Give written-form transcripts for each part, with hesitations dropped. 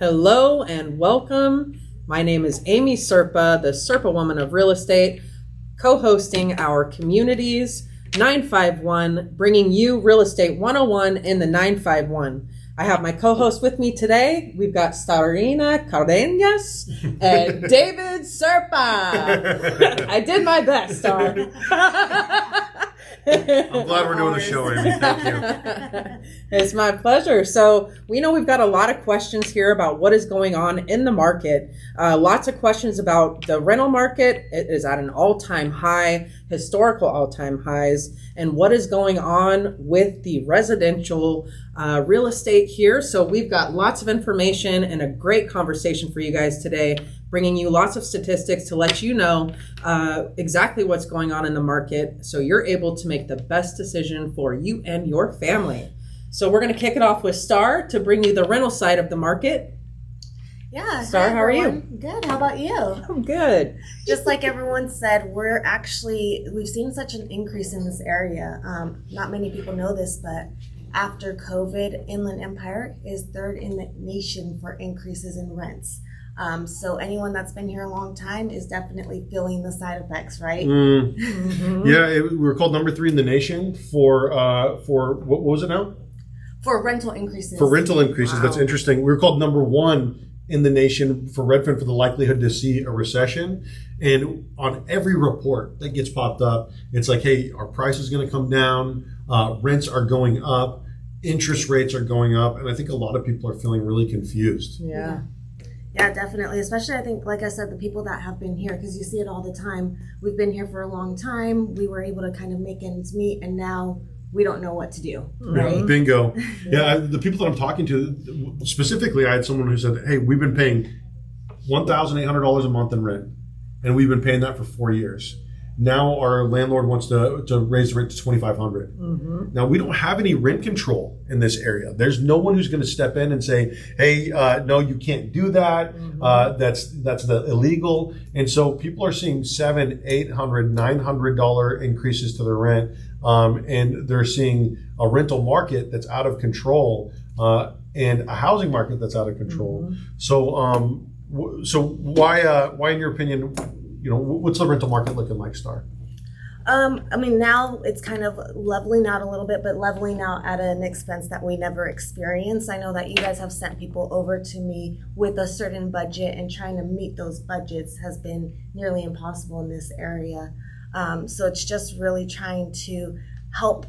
Hello and welcome. My name is Amy Serpa, the Serpa Woman of Real Estate, co-hosting our Communities 951, bringing you Real Estate 101 in the 951. I have my co-host with me today. We've got Cardenas and David Serpa. I did my best, Star. I'm glad we're doing the show, Amy. Thank you. It's my pleasure. So we know we've got a lot of questions here about what is going on in the market. Lots of questions about the rental market. It is at an all-time high, historical all-time highs, and what is going on with the residential real estate here. So we've got lots of information and a great conversation for you guys today, bringing you lots of statistics to let you know exactly what's going on in the market so you're able to make the best decision for you and your family. So we're going to kick it off with Star to bring you the rental side of the market. Yeah. Star, how are you? Good. How about you? I'm good. Just like everyone said, we've seen such an increase in this area. Not many people know this, but after COVID, Inland Empire is third in the nation for increases in rents. So anyone that's been here a long time is definitely feeling the side effects, right? Mm-hmm. Yeah, we're called number 3 in the nation for what was it now? For rental increases. For rental increases. Wow. That's interesting. We were called number 1 in the nation for Redfin for the likelihood to see a recession. And on every report that gets popped up, it's like, hey, our price is going to come down. Rents are going up. Interest rates are going up. And I think a lot of people are feeling really confused. Yeah. Yeah, definitely. Especially, I think, like I said, the people that have been here, because you see it all the time. We've been here for a long time. We were able to kind of make ends meet, and now we don't know what to do. Right? Yeah, bingo. Yeah, the people that I'm talking to, specifically, I had someone who said, hey, we've been paying $1,800 a month in rent, and we've been paying that for 4 years. Now our landlord wants to raise the rent to $2,500. Mm-hmm. Now we don't have any rent control in this area. There's no one who's going to step in and say, "Hey, no, you can't do that. Mm-hmm. That's illegal." And so people are seeing $700, $800, $900 increases to their rent, and they're seing a rental market that's out of control and a housing market that's out of control. Mm-hmm. So why, in your opinion? What's the rental market looking like, Star? I mean, now it's kind of leveling out a little bit, but leveling out at an expense that we never experienced. I know that you guys have sent people over to me with a certain budget, and trying to meet those budgets has been nearly impossible in this area. So it's just really trying to help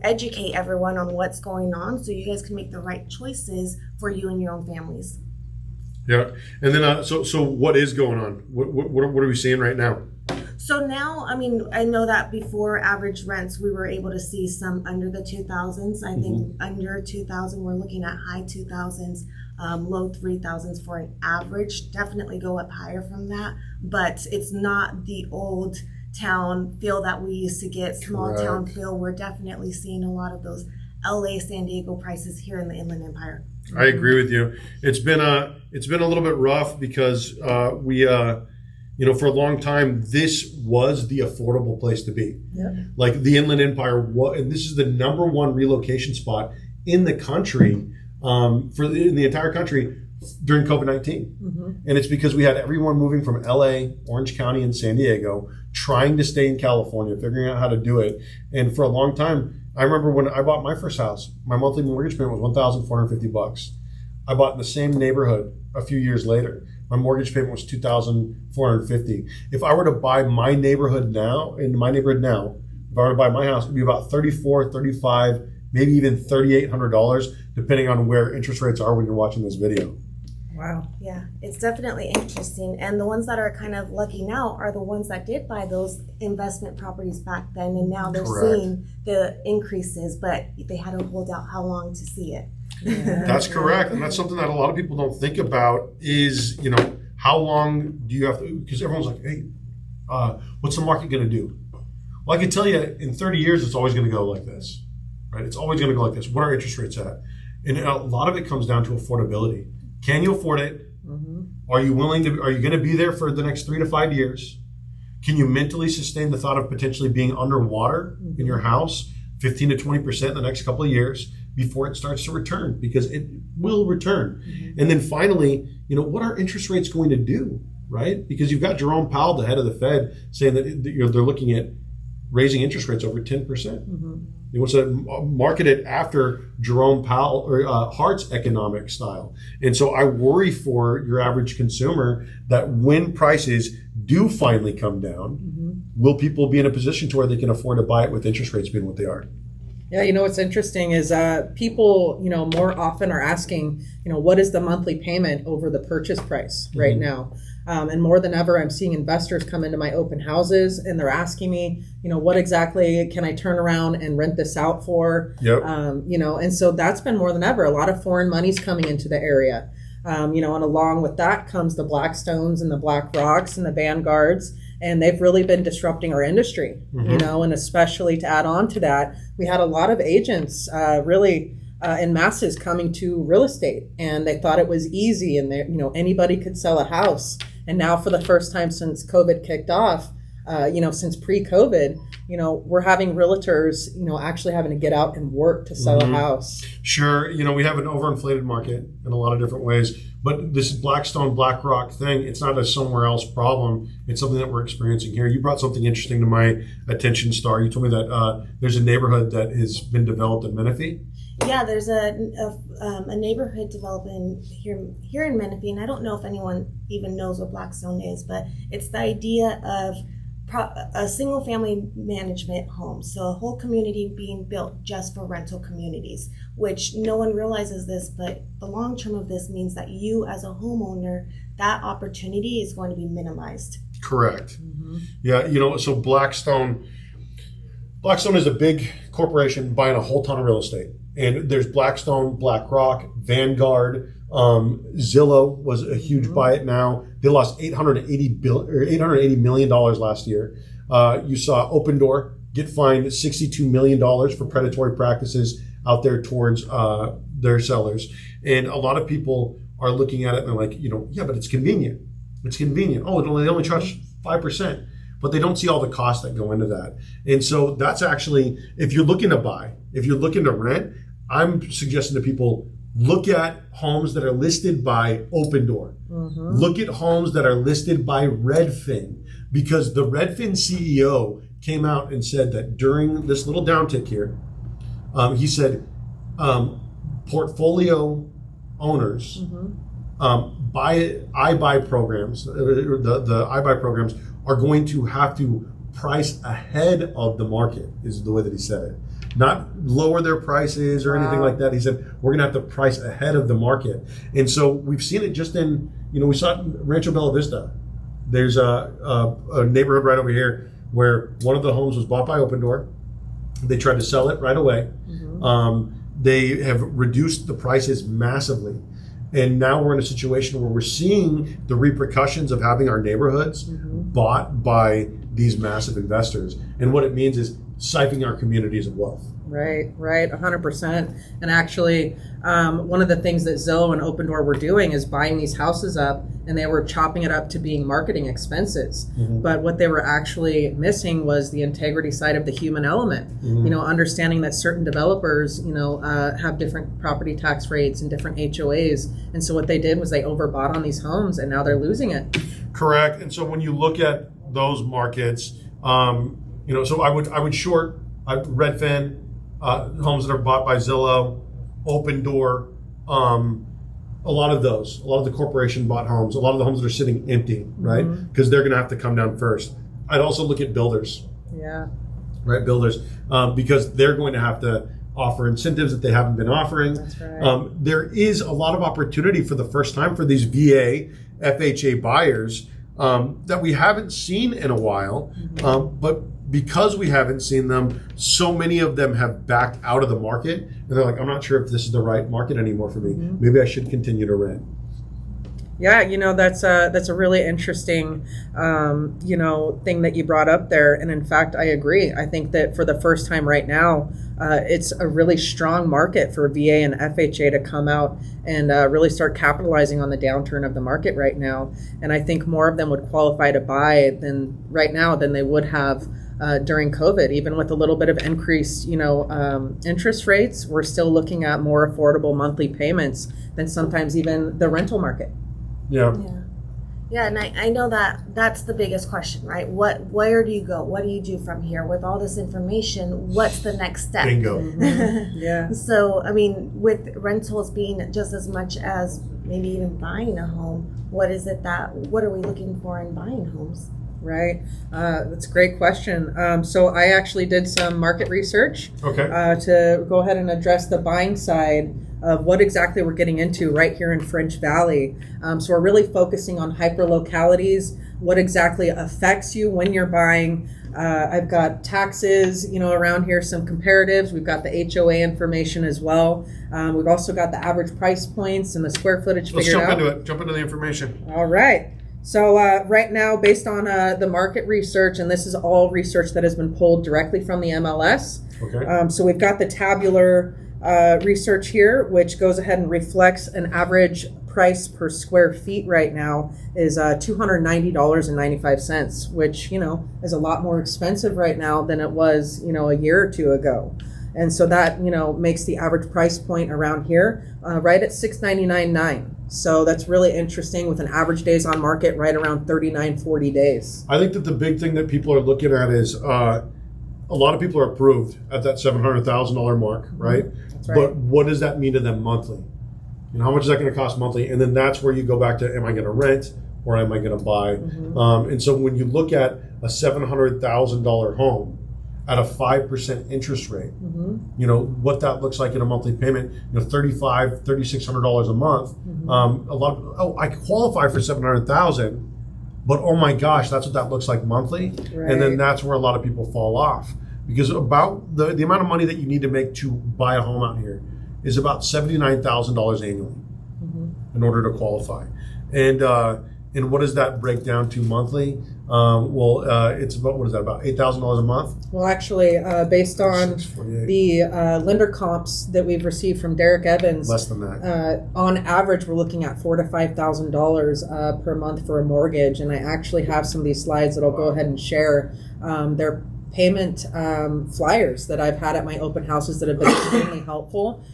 educate everyone on what's going on so you guys can make the right choices for you and your own families. Yeah, and then so what is going on? What are we seeing right now? So now, I mean, I know that before average rents, we were able to see some under the 2,000s. I think under 2,000, we're looking at high 2,000s, low 3,000s for an average. Definitely go up higher from that, but it's not the old town feel that we used to get. Small Correct. Town feel. We're definitely seeing a lot of those LA, San Diego prices here in the Inland Empire. I agree with you. It's been a little bit rough because we for a long time this was the affordable place to be. Yeah. Like the Inland Empire, and this is the number 1 relocation spot in the country in the entire country during COVID-19. Mm-hmm. And it's because we had everyone moving from LA, Orange County, and San Diego, trying to stay in California, figuring out how to do it. And for a long time, I remember when I bought my first house, my monthly mortgage payment was $1,450. I bought in the same neighborhood a few years later. My mortgage payment was $2,450. If I were to buy my neighborhood now, if I were to buy my house, it'd be about $3,400, $3,500, maybe even $3,800, depending on where interest rates are when you're watching this video. Wow. Yeah, it's definitely interesting. And the ones that are kind of lucky now are the ones that did buy those investment properties back then, and now they're seeing the increases, but they had to hold out how long to see it. Yeah. That's correct. And that's something that a lot of people don't think about is, how long do you have to, because everyone's like, hey, what's the market going to do? Well, I can tell you in 30 years, it's always going to go like this, right? It's always going to go like this. What are interest rates at? And a lot of it comes down to affordability. Can you afford it? Mm-hmm. Are you going to be there for the next 3 to 5 years? Can you mentally sustain the thought of potentially being underwater in your house 15 to 20% in the next couple of years before it starts to return, because it will return. And then finally, what are interest rates going to do, right? Because you've got Jerome Powell, the head of the Fed, saying that they're looking at raising interest rates over 10%. He wants to market it after Jerome Powell or Hart's economic style. And so I worry for your average consumer that when prices do finally come down, will people be in a position to where they can afford to buy it with interest rates being what they are? Yeah, what's interesting is people, more often are asking, what is the monthly payment over the purchase price right now? And more than ever, I'm seeing investors come into my open houses and they're asking me, what exactly can I turn around and rent this out for? Yep. And so that's been more than ever. A lot of foreign money's coming into the area. And along with that comes the Blackstones and the BlackRocks and the Vanguards. And they've really been disrupting our industry, and especially to add on to that, we had a lot of agents in masses coming to real estate, and they thought it was easy and anybody could sell a house. And now for the first time since COVID kicked off, since pre-COVID, we're having realtors, actually having to get out and work to sell a house. Sure. We have an overinflated market in a lot of different ways, but this Blackstone, BlackRock thing, it's not a somewhere else problem. It's something that we're experiencing here. You brought something interesting to my attention, Star. You told me that there's a neighborhood that has been developed in Menifee. Yeah, there's a neighborhood developing here in Menifee, and I don't know if anyone even knows what Blackstone is, but it's the idea of a single family management home. So a whole community being built just for rental communities, which no one realizes this, but the long term of this means that you as a homeowner, that opportunity is going to be minimized. Correct. Yeah, so Blackstone is a big corporation buying a whole ton of real estate. And there's Blackstone, BlackRock, Vanguard, Zillow was a huge buy it now. They lost $880 million last year. You saw Open Door get fined $62 million for predatory practices out there towards their sellers. And a lot of people are looking at it and they're like, yeah, but it's convenient. It's convenient. Oh, they only charge 5%. But they don't see all the costs that go into that. And so that's actually, if you're looking to buy, if you're looking to rent, I'm suggesting to people, look at homes that are listed by Open Door. Look at homes that are listed by Redfin, because the Redfin CEO came out and said that during this little downtick here, he said portfolio owners, iBuy programs, the iBuy programs are going to have to price ahead of the market, is the way that he said it. Not lower their prices or anything like that. He said, we're going to have to price ahead of the market. And so we've seen it just in, we saw it in Rancho Bella Vista. There's a neighborhood right over here where one of the homes was bought by Open Door. They tried to sell it right away. They have reduced the prices massively. And now we're in a situation where we're seeing the repercussions of having our neighborhoods bought by these massive investors. And what it means is siphoning our communities of wealth. Right, 100%. And actually, one of the things that Zillow and Open Door were doing is buying these houses up, and they were chopping it up to being marketing expenses. But what they were actually missing was the integrity side of the human element. Understanding that certain developers, have different property tax rates and different HOAs. And so what they did was they overbought on these homes, and now they're losing it. Correct. And so when you look at those markets, so I would short Redfin, homes that are bought by Zillow, Open Door, a lot of the corporation bought homes, a lot of the homes that are sitting empty, right? Because they're going to have to come down first. I'd also look at builders. Yeah. Right, builders, because they're going to have to offer incentives that they haven't been offering. That's right. There is a lot of opportunity for the first time for these VA, FHA buyers that we haven't seen in a while, but because we haven't seen them, so many of them have backed out of the market, and they're like, I'm not sure if this is the right market anymore for me. Maybe I should continue to rent. Yeah, that's a really interesting, thing that you brought up there. And in fact, I agree. I think that for the first time right now, it's a really strong market for VA and FHA to come out and really start capitalizing on the downturn of the market right now. And I think more of them would qualify to buy right now than they would have during COVID. Even with a little bit of increased, interest rates, we're still looking at more affordable monthly payments than sometimes even the rental market. Yeah. Yeah, and I know that's the biggest question, right? Where do you go? What do you do from here? With all this information, what's the next step? Bingo. Yeah. So, I mean, with rentals being just as much as maybe even buying a home, what are we looking for in buying homes? Right. That's a great question. So I actually did some market research to go ahead and address the buying side of what exactly we're getting into right here in French Valley. So we're really focusing on hyper localities, what exactly affects you when you're buying. I've got taxes, around here, some comparatives. We've got the HOA information as well. We've also got the average price points and the square footage figured out. Let's jump into it. Jump into the information. All right. So right now, based on the market research, and this is all research that has been pulled directly from the MLS. Okay. So we've got the tabular research here, which goes ahead and reflects an average price per square feet right now is $290.95, which, is a lot more expensive right now than it was, a year or two ago. And so that, makes the average price point around here right at $699.9. So that's really interesting with an average days on market right around 39-40 days. I think that the big thing that people are looking at is a lot of people are approved at that $700,000 mark, right? That's right. But what does that mean to them monthly? How much is that going to cost monthly? And then that's where you go back to, am I going to rent or am I going to buy? And so when you look at a $700,000 home at a 5% interest rate, what that looks like in a monthly payment, $3,600 a month. I qualify for $700,000, but oh my gosh, that's what that looks like monthly. Right. And then that's where a lot of people fall off, because about the amount of money that you need to make to buy a home out here is about $79,000 annually in order to qualify. And what does that break down to monthly? It's about, about $8,000 a month? Well, actually, based on the lender comps that we've received from Derek Evans, less than that. On average, we're looking at $4,000 to $5,000 per month for a mortgage. And I actually have some of these slides that I'll go ahead and share. They're payment flyers that I've had at my open houses that have been extremely helpful.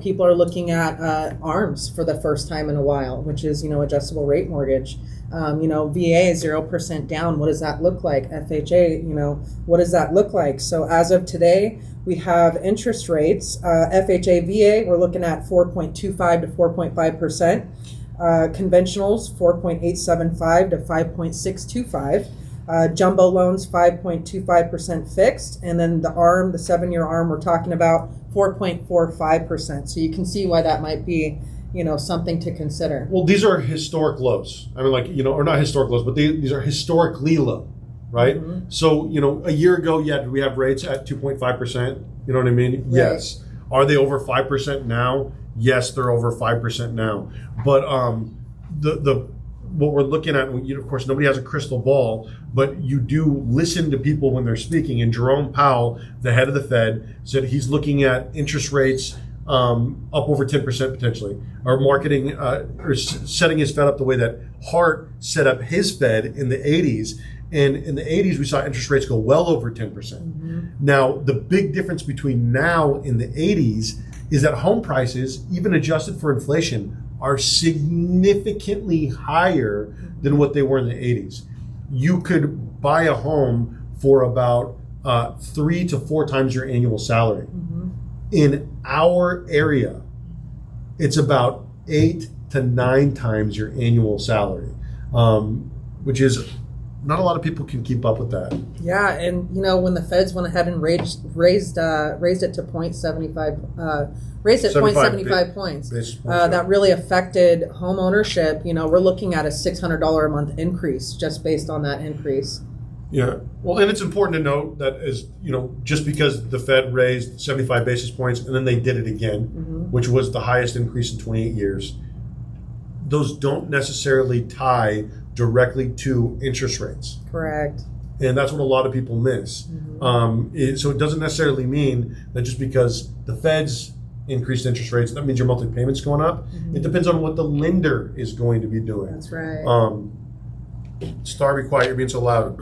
People are looking at ARMs for the first time in a while, which is, adjustable rate mortgage. VA 0% down. What does that look like? FHA, what does that look like? So as of today, we have interest rates. FHA, VA, we're looking at 4.25 to 4.5%. Conventionals, 4.875 to 5.625. Jumbo loans, 5.25% fixed. And then the ARM, the 7-year ARM, we're talking about 4.45%. So you can see why that might be, something to consider. Well, these are historic lows. I mean, or not historic lows, but these are historically low, right? So, a year ago, did we have rates at 2.5%? You know what I mean? Right. Yes. Are they over 5% now? Yes, they're over 5% now. But what we're looking at, of course, nobody has a crystal ball, but you do listen to people when they're speaking. And Jerome Powell, the head of the Fed, said he's looking at interest rates up over 10% potentially, or marketing or setting his Fed up the way that Hart set up his Fed in the 80s. And in the 80s, we saw interest rates go well over 10%. Now, the big difference between now and the 80s is that home prices, even adjusted for inflation, are significantly higher than what they were in the 80s. You could buy a home for about 3 to 4 times your annual salary. In our area, it's about 8 to 9 times your annual salary, which is not a lot of people can keep up with that. Yeah, and when the Feds went ahead and raised it to 0.75, raised it 0.75 points, that really affected home ownership. We're looking at a $600 a month increase just based on that increase. Yeah, well, and it's important to note that just because the Fed raised 75 basis points and then they did it again, which was the highest increase in 28 years, those don't necessarily tie directly to interest rates. Correct. And that's what a lot of people miss. So it doesn't necessarily mean that just because the Fed's increased interest rates, that means your monthly payment's going up. It depends on what the lender is going to be doing. That's right. Star, be quiet. You're being so loud.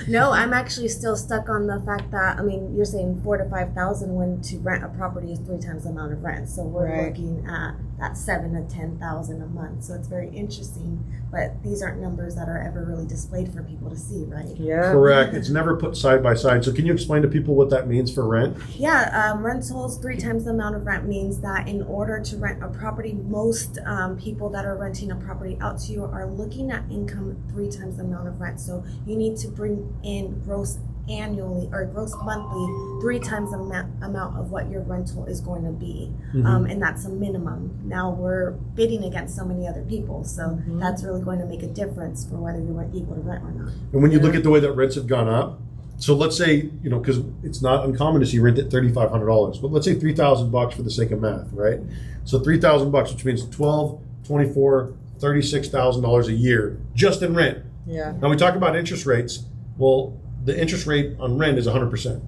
No, I'm actually still stuck on the fact that, I mean, you're saying 4,000 to 5,000 when to rent a property is 3 times the amount of rent. So we're looking at that 7,000 to 10,000 a month. So it's very interesting, but these aren't numbers that are ever really displayed for people to see, right? Yeah. Correct. It's never put side by side. So can you explain to people what that means for rent? Yeah, rentals 3 times the amount of rent means that in order to rent a property, most people that are renting a property out to you are looking at income 3 times the amount of rent. So you need to bring in gross annually or gross monthly 3 times the amount of what your rental is going to be. And that's a minimum. Now we're bidding against so many other people, so that's really going to make a difference for whether you're able to rent or not. And when you look at the way that rents have gone up, so let's say, you know, because it's not uncommon to see rent at $3,500, but let's say $3,000 for the sake of math, right? So $3,000, which means $12,000, $24,000, $36,000 a year just in rent. Yeah. Now we talk about interest rates. Well, the interest rate on rent is 100%.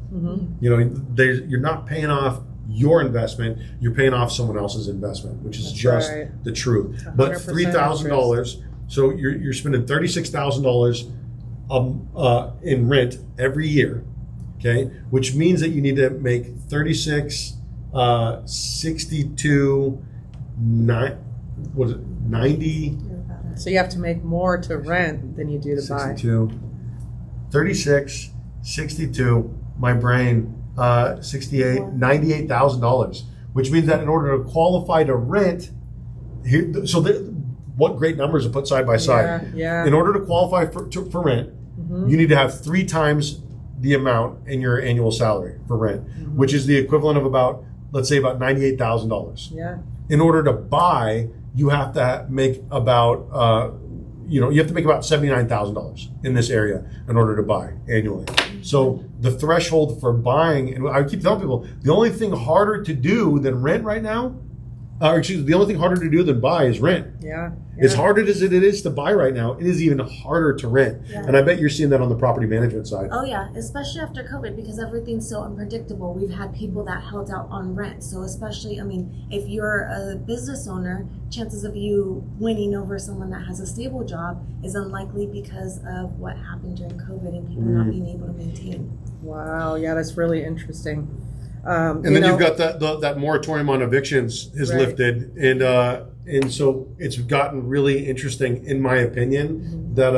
You know, you're not paying off your investment; you're paying off someone else's investment, which is just the truth. But $3,000, so you're spending $36,000 in rent every year, okay? Which means that you need to make 36, 62, 90. So you have to make more to rent than you do to buy. 36, 62, my brain, 68, $98,000, which means that in order to qualify to rent, what great numbers to put side by side. Yeah. In order to qualify for rent, you need to have 3 times the amount in your annual salary for rent, which is the equivalent of about, let's say, about $98,000. Yeah. In order to buy, you have to make about, you have to make about $79,000 in this area in order to buy annually. So the threshold for buying, and I keep telling people, the only thing harder to do than rent right now, the only thing harder to do than buy is rent. Yeah. As hard as it is to buy right now, it is even harder to rent. Yeah. And I bet you're seeing that on the property management side. Oh yeah, especially after COVID, because everything's so unpredictable. We've had people that held out on rent. So especially, I mean, if you're a business owner, chances of you winning over someone that has a stable job is unlikely because of what happened during COVID and people not being able to maintain. Wow, yeah, that's really interesting. And then you've got that moratorium on evictions is lifted, and so it's gotten really interesting, in my opinion. That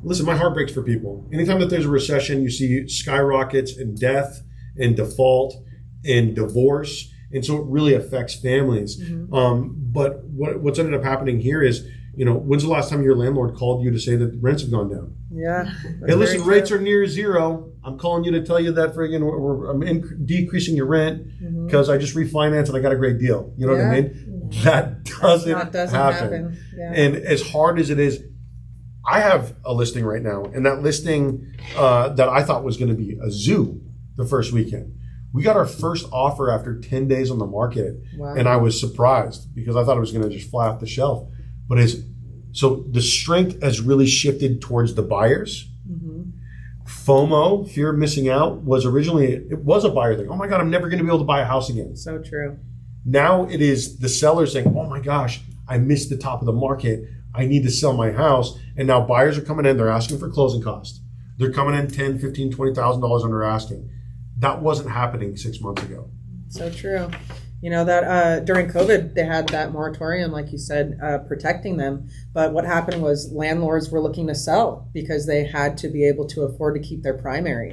listen, my heart breaks for people. Anytime that there's a recession, you see skyrockets in death, in default, in divorce, and so it really affects families. But what's ended up happening here is, when's the last time your landlord called you to say that rents have gone down? Yeah. Hey, listen, rates are near zero. I'm calling you to tell you that I'm decreasing your rent because I just refinanced and I got a great deal. You know what I mean? That doesn't happen. Yeah. And as hard as it is, I have a listing right now, and that listing that I thought was going to be a zoo the first weekend. We got our first offer after 10 days on the market, and I was surprised because I thought it was going to just fly off the shelf. But so the strength has really shifted towards the buyers. FOMO, fear of missing out, was a buyer thing. Oh my God, I'm never going to be able to buy a house again. So true. Now it is the seller saying, oh my gosh, I missed the top of the market. I need to sell my house. And now buyers are coming in. They're asking for closing costs. They're coming in $10,000, $15,000, $20,000 under asking. That wasn't happening 6 months ago. So true. That during COVID, they had that moratorium, like you said, protecting them. But what happened was landlords were looking to sell because they had to be able to afford to keep their primary.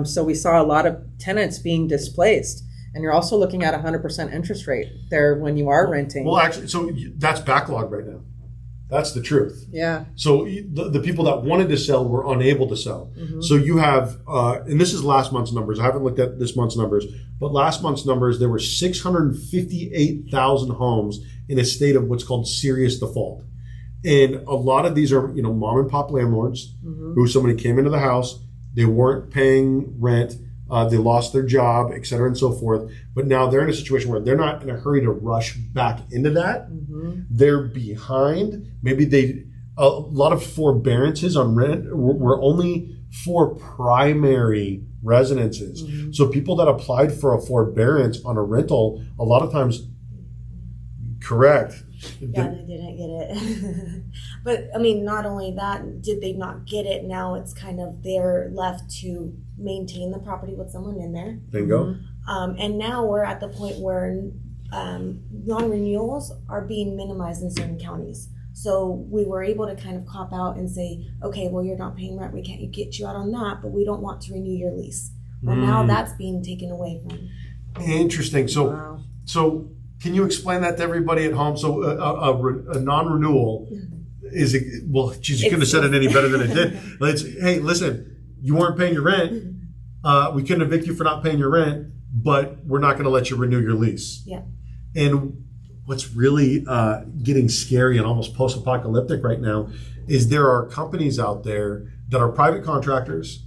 So we saw a lot of tenants being displaced. And you're also looking at 100% interest rate there when you are renting. Well, actually, so that's backlog right now. That's the truth. Yeah. So the people that wanted to sell were unable to sell. So you have, and this is last month's numbers. I haven't looked at this month's numbers, but last month's numbers, there were 658,000 homes in a state of what's called serious default. And a lot of these are, mom and pop landlords who somebody came into the house, they weren't paying rent, they lost their job, et cetera, and so forth. But now they're in a situation where they're not in a hurry to rush back into that. They're behind. Maybe a lot of forbearances on rent were only for primary residences. So people that applied for a forbearance on a rental, a lot of times Correct. Yeah, they didn't get it. But I mean, not only that, did they not get it? Now it's kind of they're left to maintain the property with someone in there. Bingo. And now we're at the point where non-renewals are being minimized in certain counties. So we were able to kind of cop out and say, okay, well, you're not paying rent. We can't get you out on that, but we don't want to renew your lease. Well, now that's being taken away from. Interesting. So, Wow. so can you explain that to everybody at home? So a non-renewal is, well, geez, you couldn't have said it any better than it did. It's, hey, listen, you weren't paying your rent. We couldn't evict you for not paying your rent, but we're not going to let you renew your lease. Yeah. And what's really getting scary and almost post-apocalyptic right now is there are companies out there that are private contractors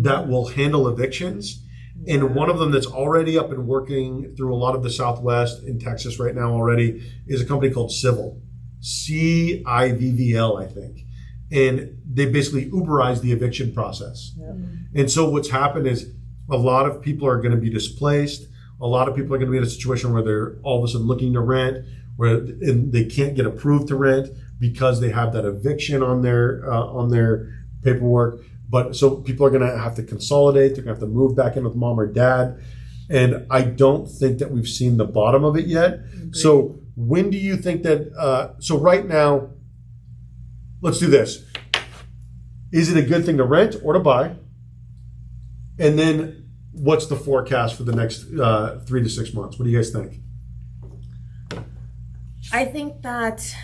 that will handle evictions. And one of them that's already up and working through a lot of the Southwest in Texas right now already is a company called Civil, CIVVL, I think. And they basically Uberize the eviction process. Yep. And so what's happened is a lot of people are going to be displaced. A lot of people are going to be in a situation where they're all of a sudden looking to rent, and they can't get approved to rent because they have that eviction on their paperwork. But so people are going to have to consolidate. They're going to have to move back in with mom or dad. And I don't think that we've seen the bottom of it yet. Agreed. So when do you think that, so right now, let's do this. Is it a good thing to rent or to buy? And then what's the forecast for the next 3 to 6 months? What do you guys think? I think that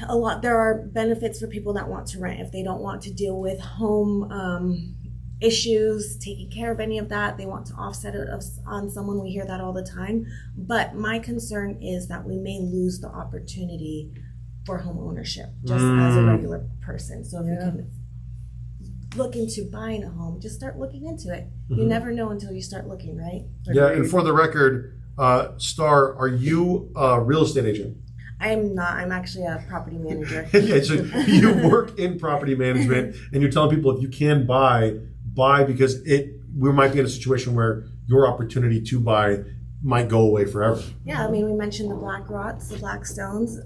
there are benefits for people that want to rent. If they don't want to deal with home issues, taking care of any of that, they want to offset it on someone. We hear that all the time. But my concern is that we may lose the opportunity for home ownership just as a regular person. So if you can look into buying a home, just start looking into it. You never know until you start looking, right? Yeah, and for the record, Star, are you a real estate agent? I'm not. I'm actually a property manager. Yeah, so you work in property management, and you're telling people if you can buy because we might be in a situation where your opportunity to buy might go away forever. Yeah, I mean, we mentioned the black rots, the black stones.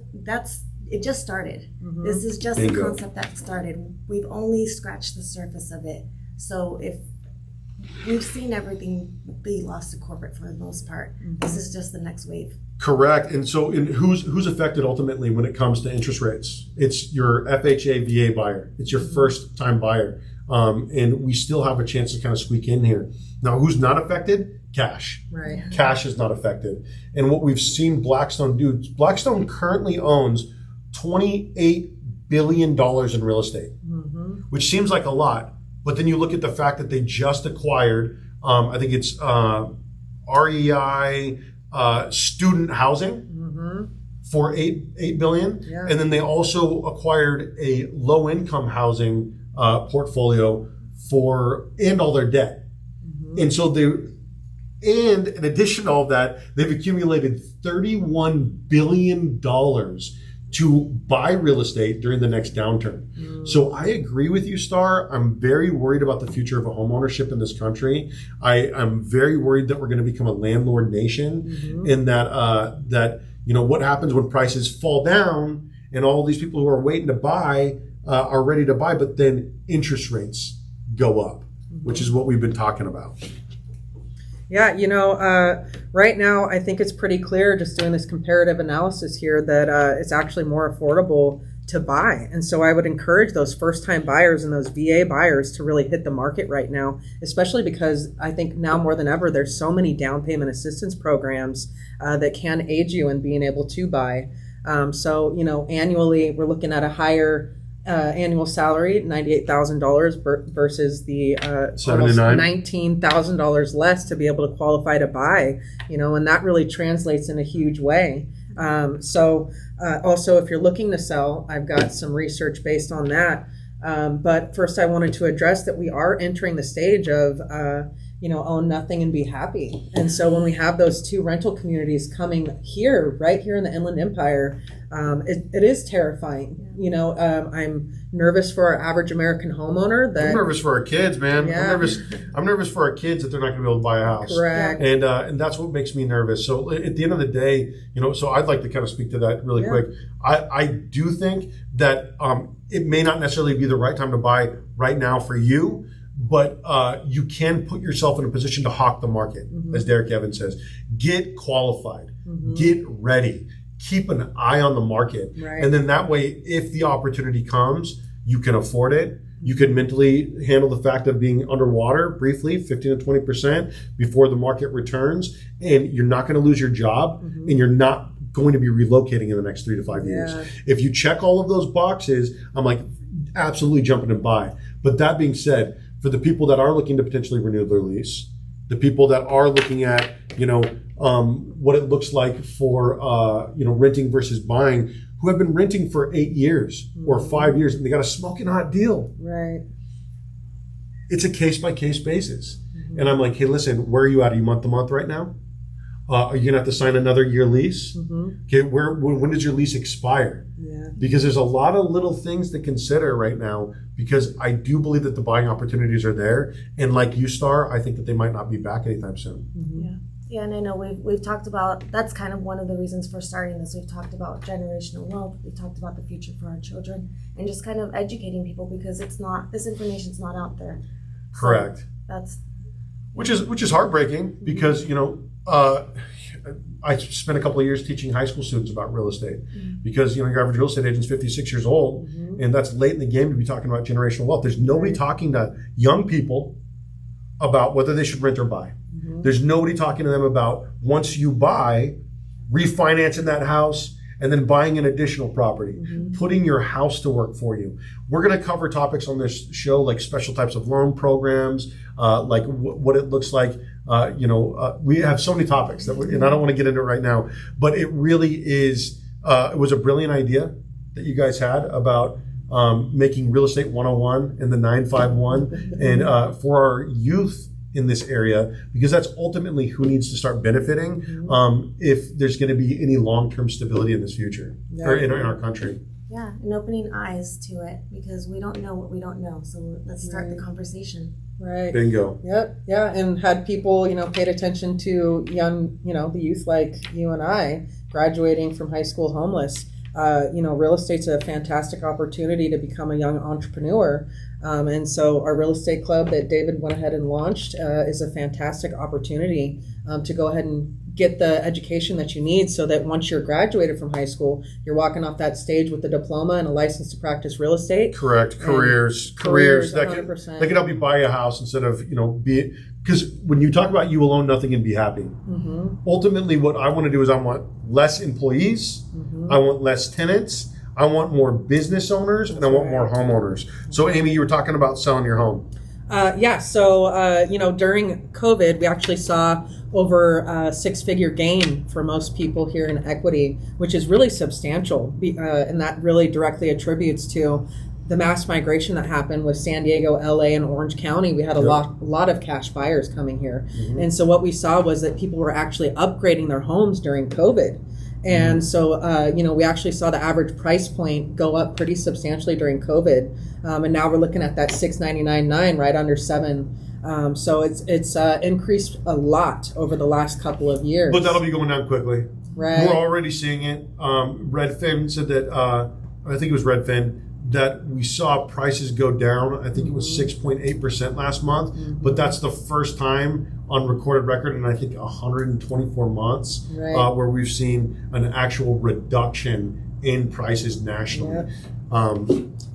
It just started. This is just a concept that started. We've only scratched the surface of it. So if we've seen everything be lost to corporate for the most part, this is just the next wave. Correct. And so who's affected ultimately when it comes to interest rates? It's your FHA VA buyer. It's your first time buyer. And we still have a chance to kind of squeak in here. Now, who's not affected? Cash. Right. Cash is not affected. And what we've seen Blackstone do, Blackstone currently owns $28 billion in real estate, which seems like a lot. But then you look at the fact that they just acquired, I think it's REI student housing for $8 billion. Yeah. And then they also acquired a low income housing portfolio and all their debt. And so and in addition to all that, they've accumulated $31 billion to buy real estate during the next downturn. So I agree with you, Star. I'm very worried about the future of a home ownership in this country. I'm very worried that we're going to become a landlord nation, and that what happens when prices fall down and all these people who are waiting to buy are ready to buy, but then interest rates go up, which is what we've been talking about. Yeah, right now I think it's pretty clear just doing this comparative analysis here that it's actually more affordable to buy. And so I would encourage those first-time buyers and those VA buyers to really hit the market right now, especially because I think now more than ever, there's so many down payment assistance programs that can aid you in being able to buy. So annually, we're looking at a higher annual salary, $98,000 versus the almost $19,000 less to be able to qualify to buy, and that really translates in a huge way. Also, if you're looking to sell, I've got some research based on that. But first, I wanted to address that we are entering the stage of, own nothing and be happy. And so when we have those two rental communities coming here, right here in the Inland Empire, it is terrifying. I'm nervous for our average American homeowner. I'm nervous for our kids, man. Yeah. I'm nervous for our kids that they're not going to be able to buy a house. Correct. And that's what makes me nervous. So at the end of the day, so I'd like to kind of speak to that really quick. I do think that it may not necessarily be the right time to buy right now for you, but you can put yourself in a position to hawk the market, as Derek Evans says. Get qualified, get ready, keep an eye on the market. Right. And then that way, if the opportunity comes, you can afford it. You can mentally handle the fact of being underwater briefly, 15 to 20% before the market returns, and you're not going to lose your job, and you're not going to be relocating in the next 3 to 5 years. If you check all of those boxes, I'm like, absolutely jump in and buy. But that being said, for the people that are looking to potentially renew their lease, the people that are looking at, what it looks like for, renting versus buying, who have been renting for 8 years or 5 years, and they got a smoking hot deal. Right. It's a case-by-case basis. And I'm like, hey, listen, where are you at? Are you month to month right now? Are you going to have to sign another year lease? Okay, when does your lease expire? Yeah. Because there's a lot of little things to consider right now, because I do believe that the buying opportunities are there. And like you, Star, I think that they might not be back anytime soon. Yeah, and I know we've talked about, that's kind of one of the reasons for starting this. We've talked about generational wealth. We've talked about the future for our children, and just kind of educating people, because this information's not out there. Correct. So that's which is heartbreaking, because I spent a couple of years teaching high school students about real estate, because your average real estate agent is 56 years old, and that's late in the game to be talking about generational wealth. There's nobody talking to young people about whether they should rent or buy. There's nobody talking to them about, once you buy, refinancing that house and then buying an additional property, putting your house to work for you. We're going to cover topics on this show, like special types of loan programs, like what it looks like. We have so many topics and I don't want to get into it right now, but it really is, it was a brilliant idea that you guys had about making Real Estate 101 and the 951 and for our youth in this area, because that's ultimately who needs to start benefiting if there's going to be any long-term stability in this future or in our country. Yeah, and opening eyes to it, because we don't know what we don't know. So let's start the conversation. Right. Bingo. Yep. Yeah. And had people, paid attention to young, the youth like you and I graduating from high school homeless. Real estate's a fantastic opportunity to become a young entrepreneur. And so our real estate club that David went ahead and launched is a fantastic opportunity to go ahead and get the education that you need, so that once you're graduated from high school, you're walking off that stage with a diploma and a license to practice real estate. Correct. Careers that can help you buy a house instead of, because when you talk about you will own nothing and be happy, ultimately what I want to do is I want less employees, I want less tenants, I want more business owners, and I want more homeowners. So Amy, you were talking about selling your home. So during COVID, we actually saw over a six-figure gain for most people here in equity, which is really substantial. And that really directly attributes to the mass migration that happened with San Diego, LA, and Orange County. We had a lot of cash buyers coming here. And so what we saw was that people were actually upgrading their homes during COVID. And so, we actually saw the average price point go up pretty substantially during COVID. And now we're looking at that $699.9, right under $7. So it's increased a lot over the last couple of years. But that'll be going down quickly. Right. We're already seeing it. Redfin said that, I think it was Redfin, that we saw prices go down. I think it was 6.8% last month, but that's the first time on recorded record in I think 124 months where we've seen an actual reduction in prices nationally.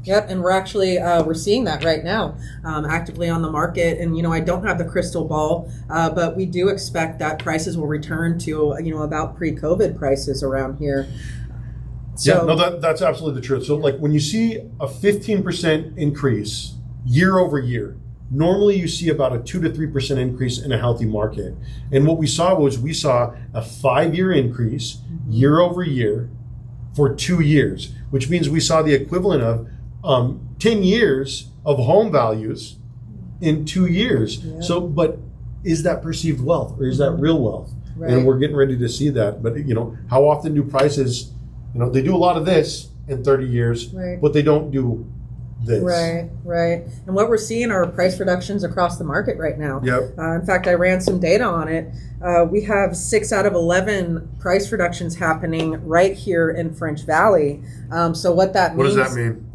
Yep, and we're actually we're seeing that right now, actively on the market. And I don't have the crystal ball, but we do expect that prices will return to about pre-COVID prices around here. So, that's absolutely the truth. So like when you see a 15% increase year over year, normally you see about a 2 to 3% increase in a healthy market. And what we saw was a 5-year increase year over year for 2 years, which means we saw the equivalent of 10 years of home values in 2 years. Yeah. So, but is that perceived wealth or is that real wealth? Right. And we're getting ready to see that. But, how often do prices, they do a lot of this in 30 years, Right. but they don't do this. Right. And what we're seeing are price reductions across the market right now. Yep. In fact, I ran some data on it. We have 6 out of 11 price reductions happening right here in French Valley. So what that means? What does that mean?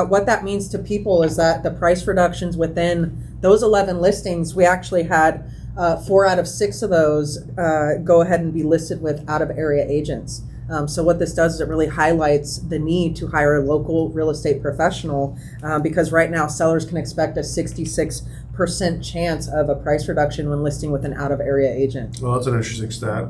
What that means to people is that the price reductions within those 11 listings, we actually had 4 out of 6 of those go ahead and be listed with out-of-area agents. So what this does is it really highlights the need to hire a local real estate professional because right now sellers can expect a 66% chance of a price reduction when listing with an out-of-area agent. Well, that's an interesting stat.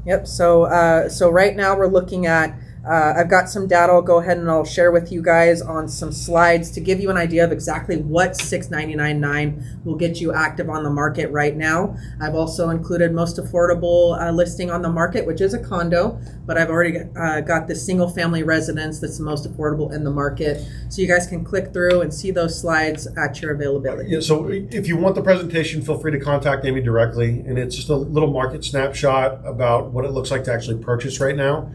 Yep. So right now we're looking at. I've got some data I'll go ahead and I'll share with you guys on some slides to give you an idea of exactly what $699.9 will get you active on the market right now. I've also included most affordable listing on the market, which is a condo, but I've already got the single family residence that's the most affordable in the market. So you guys can click through and see those slides at your availability. Yeah, so if you want the presentation, feel free to contact Amy directly. And it's just a little market snapshot about what it looks like to actually purchase right now.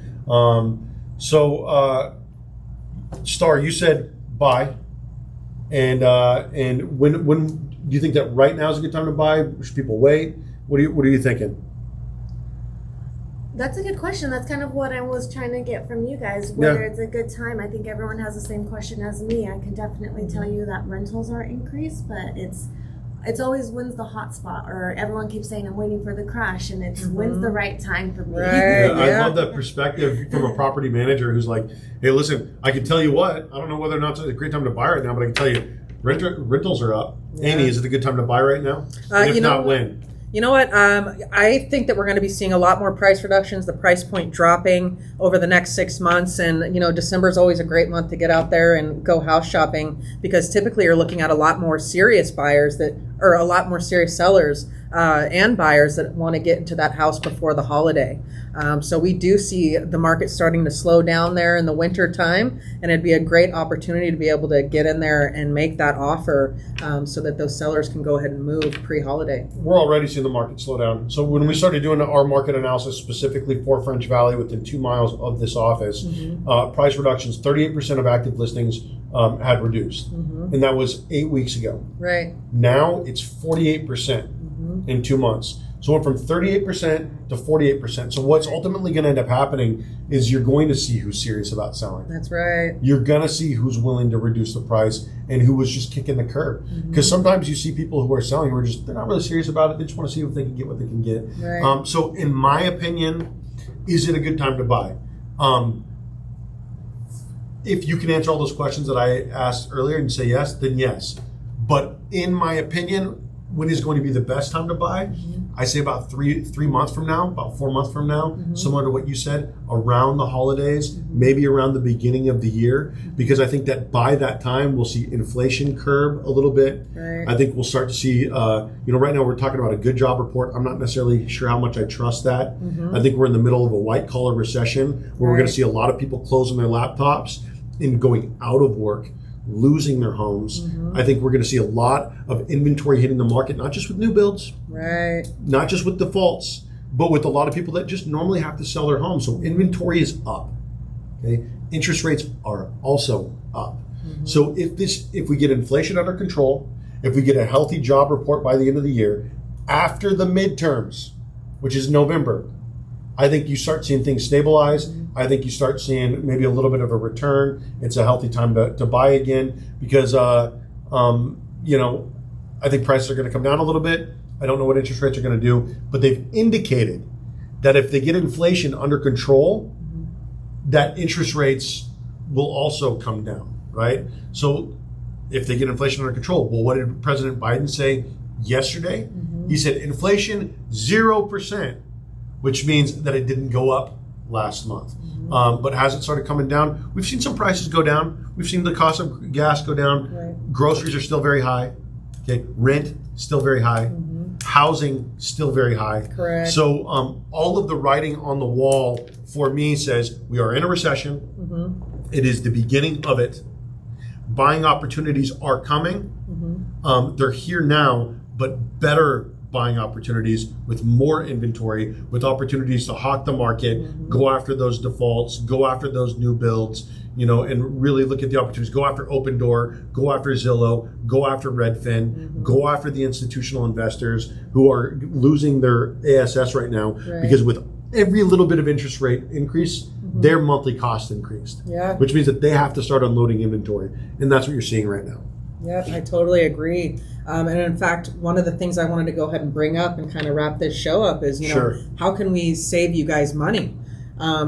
Star, you said buy, and when do you think that right now is a good time to buy? Should people wait? What are you thinking? That's a good question. That's kind of what I was trying to get from you guys, whether it's a good time. I think everyone has the same question as me. I can definitely tell you that rentals are increased, but it's always when's the hot spot, or everyone keeps saying I'm waiting for the crash, and it's when's the right time for me. Right. I love that perspective from a property manager who's like, hey, listen, I can tell you what, I don't know whether or not it's a great time to buy right now, but I can tell you rentals are up. Amy, is it a good time to buy right now? And if not, when? You know what? I think that we're going to be seeing a lot more price reductions, the price point dropping over the next 6 months. And, December is always a great month to get out there and go house shopping because typically you're looking at a lot more serious buyers or a lot more serious sellers and buyers that want to get into that house before the holiday. So we do see the market starting to slow down there in the winter time, and it'd be a great opportunity to be able to get in there and make that offer so that those sellers can go ahead and move pre-holiday. We're already seeing the market slow down. So when we started doing our market analysis specifically for French Valley within 2 miles of this office, price reductions, 38% of active listings had reduced. And that was 8 weeks ago. Right. Now it's 48% in 2 months. So it went from 38% to 48%. So what's ultimately going to end up happening is you're going to see who's serious about selling. That's right. You're going to see who's willing to reduce the price and who was just kicking the curb. Because sometimes you see people who are selling who are they're not really serious about it. They just want to see if they can get what they can get. Right. So in my opinion, is it a good time to buy? If you can answer all those questions that I asked earlier and say yes, then yes. But in my opinion, when is going to be the best time to buy? I say about 3 months from now, about 4 months from now, similar to what you said, around the holidays, maybe around the beginning of the year, because I think that by that time we'll see inflation curb a little bit. Right. I think we'll start to see, right now we're talking about a good job report. I'm not necessarily sure how much I trust that. I think we're in the middle of a white collar recession where we're going to see a lot of people closing their laptops and going out of work, losing their homes. I think we're going to see a lot of inventory hitting the market, not just with new builds, Right. not just with defaults, but with a lot of people that just normally have to sell their homes. So inventory is up. Okay, interest rates are also up. So if we get inflation under control, if we get a healthy job report by the end of the year, after the midterms, which is November, I think you start seeing things stabilize. I think you start seeing maybe a little bit of a return. It's a healthy time to buy again because, I think prices are going to come down a little bit. I don't know what interest rates are going to do, but they've indicated that if they get inflation under control, that interest rates will also come down, right? So if they get inflation under control, well, what did President Biden say yesterday? He said inflation 0%, which means that it didn't go up last month. But has it started coming down? We've seen some prices go down. We've seen the cost of gas go down. Right. Groceries are still very high. Okay, rent still very high. Housing still very high. Correct. So all of the writing on the wall for me says we are in a recession. It is the beginning of it. Buying opportunities are coming. They're here now. but better buying opportunities with more inventory, with opportunities to hawk the market, go after those defaults, go after those new builds, and really look at the opportunities. Go after Open Door, go after Zillow, go after Redfin, go after the institutional investors who are losing their ASS right now because with every little bit of interest rate increase, their monthly cost increased, which means that they have to start unloading inventory, and that's what you're seeing right now. Yeah, I totally agree. And in fact, one of the things I wanted to go ahead and bring up and kind of wrap this show up is, how can we save you guys money?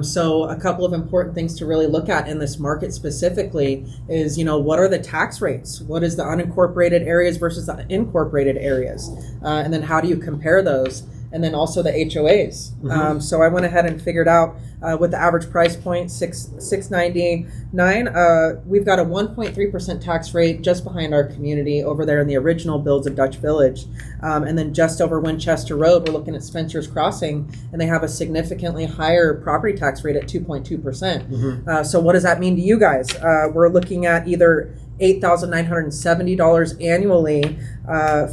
So a couple of important things to really look at in this market specifically is, what are the tax rates? What is the unincorporated areas versus the incorporated areas? And then how do you compare those? And then also the HOAs. So I went ahead and figured out with the average price point, $699, we've got a 1.3% tax rate just behind our community over there in the original builds of Dutch Village. And then just over Winchester Road, we're looking at Spencer's Crossing, and they have a significantly higher property tax rate at 2.2%. So what does that mean to you guys? We're looking at either $8,970 annually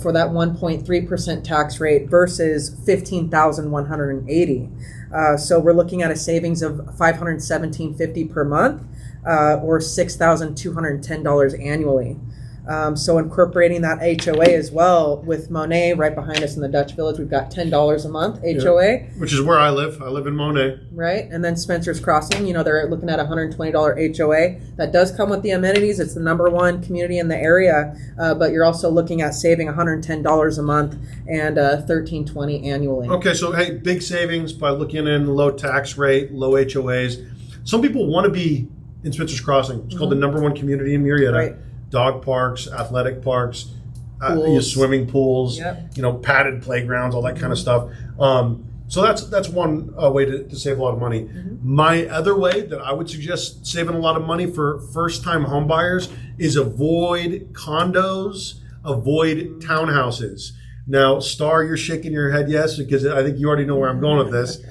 for that 1.3% tax rate versus $15,180. So we're looking at a savings of $517.50 per month or $6,210 annually. So incorporating that HOA as well with Monet right behind us in the Dutch Village, we've got $10 a month HOA. Which is where I live. I live in Monet. Right. And then Spencer's Crossing, they're looking at $120 HOA. That does come with the amenities. It's the number one community in the area, but you're also looking at saving $110 a month and $1,320 annually. Okay, so hey, big savings by looking in low tax rate, low HOAs. Some people want to be in Spencer's Crossing. It's called the number one community in Murrieta. Right. Dog parks, athletic parks, swimming pools, padded playgrounds, all that kind of stuff. So that's one way to save a lot of money. My other way that I would suggest saving a lot of money for first-time home buyers is avoid condos, avoid townhouses. Now, Star, you're shaking your head yes, because I think you already know where I'm going with this.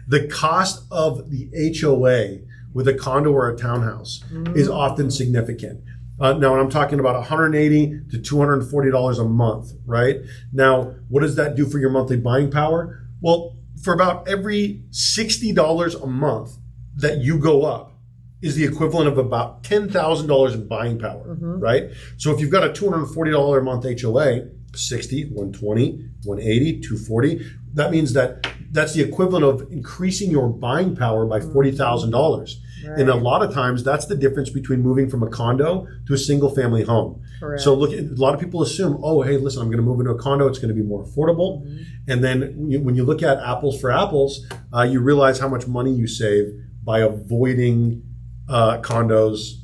The cost of the HOA with a condo or a townhouse is often significant. Now, I'm talking about $180 to $240 a month, right? Now, what does that do for your monthly buying power? Well, for about every $60 a month that you go up is the equivalent of about $10,000 in buying power, right? So if you've got a $240 a month HOA, 60, 120, 180, 240, that means that's the equivalent of increasing your buying power by $40,000. Right. And a lot of times that's the difference between moving from a condo to a single family home. Correct. So look, a lot of people assume, oh, hey, listen, I'm going to move into a condo. It's going to be more affordable. And then when you look at apples for apples, you realize how much money you save by avoiding condos,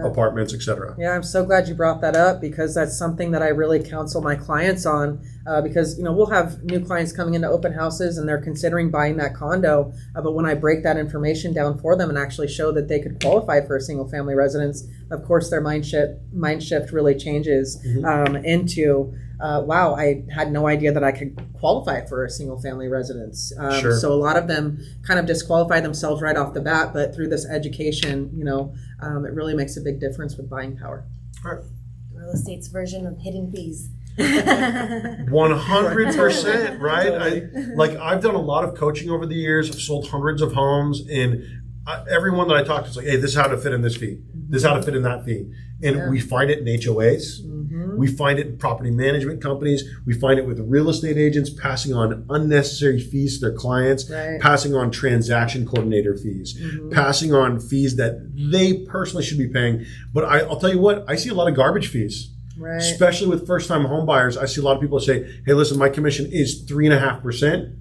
apartments, etc. Yeah, I'm so glad you brought that up because that's something that I really counsel my clients on because, we'll have new clients coming into open houses and they're considering buying that condo. But when I break that information down for them and actually show that they could qualify for a single family residence, of course, their mind shift really changes into, wow, I had no idea that I could qualify for a single family residence. So a lot of them kind of disqualify themselves right off the bat, but through this education, it really makes a big difference with buying power. Right. Real estate's version of hidden fees. 100%, right? I've done a lot of coaching over the years. I've sold hundreds of homes, and everyone that I talk to is like, hey, this is how to fit in this fee. This is how to fit in that fee. And we find it in HOAs. We find it in property management companies. We find it with real estate agents passing on unnecessary fees to their clients, passing on transaction coordinator fees, passing on fees that they personally should be paying. But I'll tell you what, I see a lot of garbage fees. Right. Especially with first-time home buyers, I see a lot of people say, hey, listen, my commission is 3.5%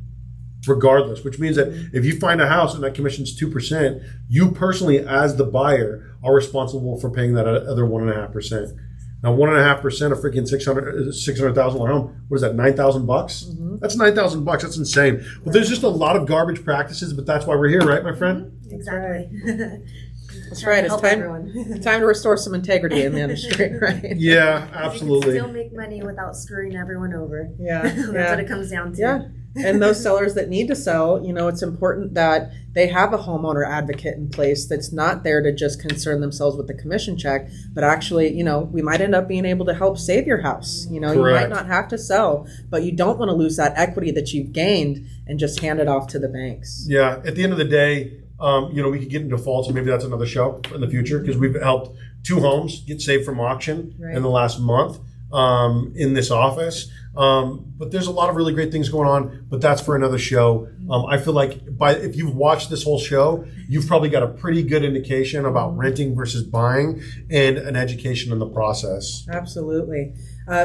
regardless, which means that if you find a house and that commission is 2%, you personally, as the buyer, are responsible for paying that other 1.5%. Now, 1.5% of freaking $600,000 home, what is that, $9,000? That's $9,000. That's insane. Well, there's just a lot of garbage practices, but that's why we're here, right, my friend? Exactly. That's right. It's time to restore some integrity in the industry, right? Yeah, absolutely. You can still make money without screwing everyone over. Yeah. That's what it comes down to. Yeah. And those sellers that need to sell, it's important that they have a homeowner advocate in place that's not there to just concern themselves with the commission check, but actually, we might end up being able to help save your house. You might not have to sell, but you don't want to lose that equity that you've gained and just hand it off to the banks. Yeah. At the end of the day, we could get into defaults, and maybe that's another show in the future, because we've helped 2 homes get saved from auction in the last month in this office. But there's a lot of really great things going on, but that's for another show. I feel like if you've watched this whole show, you've probably got a pretty good indication about renting versus buying and an education in the process. Absolutely.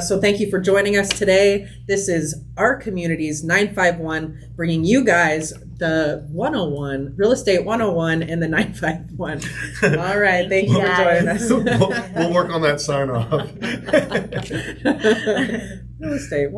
So thank you for joining us today. This is our community's 951, bringing you guys the 101, Real Estate 101 and the 951. All right. Thank you for joining us. We'll work on that sign off. Real Estate 101.